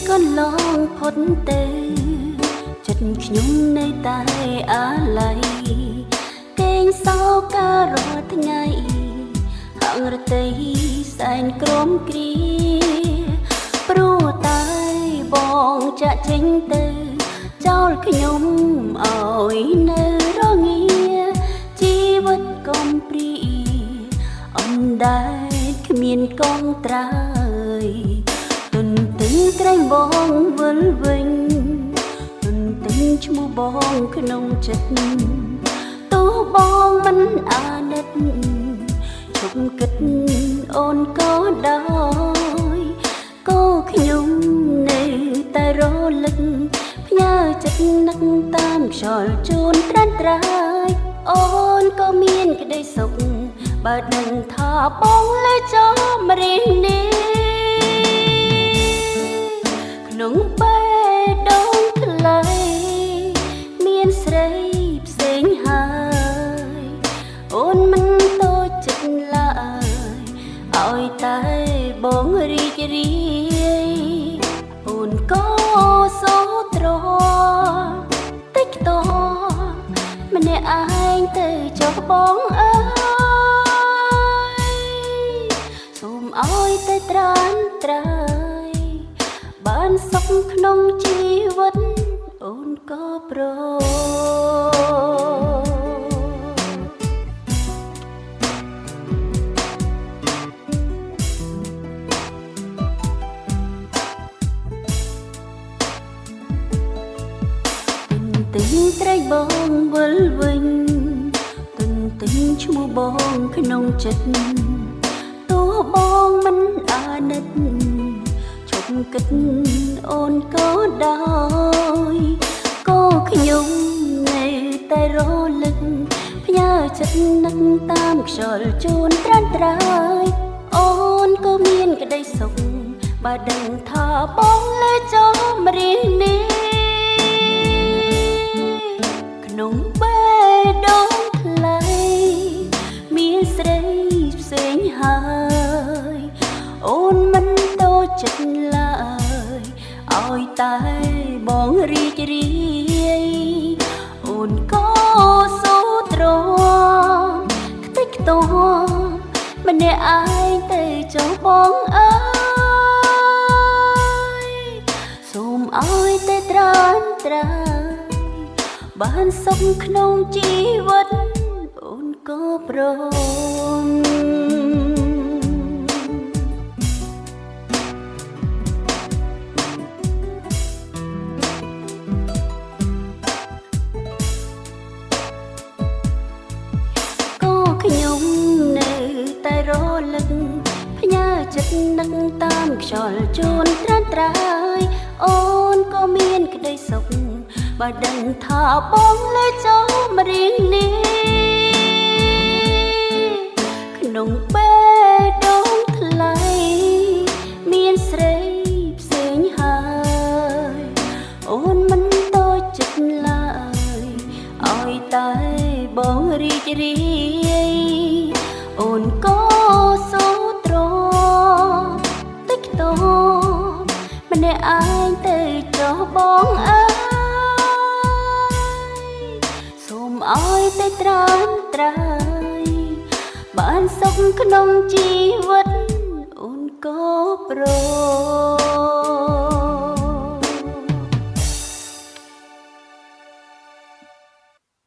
ก็ลองพ้นเตอចិត្តខ្ញុំនៅតែអាឡ័យគេងសោកការរាល់ថ្ងៃហាងរតីសែនក្រមគ្រាព្រោះតែបងចាក់ចេញទៅចោលខ្ញុំឲ្យនៅរងាជីវិតកំព្រាអំដែលគ្មានកងត្រើយទុនទិញក្រែងបងវិលវិញទុនទិញឈ្មោះបងក្នុងចិត្តទោះបងមិនអាណិតជុំគិតអូនក៏ដោយក៏ខ្ញុំនៅតែរលឹកផ្ញើចិត្តនឹកតាមខ្យល់ជូនត្រានត្រើយអូនក៏មានក្តីសុខបើដឹងថាបងលើចំរៀងនេះក្នុងបេះដូងខ្លីមានស្រីផ្សេងហើយអូនមិនតូចចិត្តឡើយឲ្យតែបងរីករាយអូនក៏សូត្រតិចតោម្នាក់ឯងទៅចុះបងអើយសូមឲ្យទៅត្រានត្រើយបានសុខក្នុងជីវិតអូនក៏ព្រទិញត្រីបងវិលវិញទុនទិញឈ្មោះបងក្នុងចិត្តទោះបងមិនអាណិតឈប់គិតអូនក៏ដោយក៏ខ្ញុំនៅតែរលឹកផ្ញើចិត្តនឹកតាមខ្យល់ជូនត្រានត្រើយអូនក៏មានក្តីសុខបើដឹងថាបងលើចំរៀងនេះក្នុងបេះដូងខ្លីមានស្រីផ្សេងហើយអូនមិនតូចចិត្តឡើយឲ្យតែបងរីករាយអូនក៏សូត្រខ្ទេចខ្ទាំម្នាក់ឯងទៅចុះបងអើយសូមឲ្យតែត្រានត្រើយបានសុខក្នុងជីវិតអូនក៏ព្រមក៏ខ្ញុំនៅតែរលឹកផ្ញើចិត្តនឹកតាមខ្យល់ជូនត្រានត្រើយអូនក៏មានក្តីសុខបើដឹងថាបងលើចំរៀងនេះក្នុងបេះដូងថ្លៃមានស្រីផ្សេងហើយអូនមិនតូចចិត្តឡើយឲ្យតែបងរីករាយអូនក៏សូត្រតិចតោម្នាក់ឯងទៅចុះបងអើឲ្យតែត្រានត្រើយបានសុខក្នុងជីវិតអូនក៏ព្រម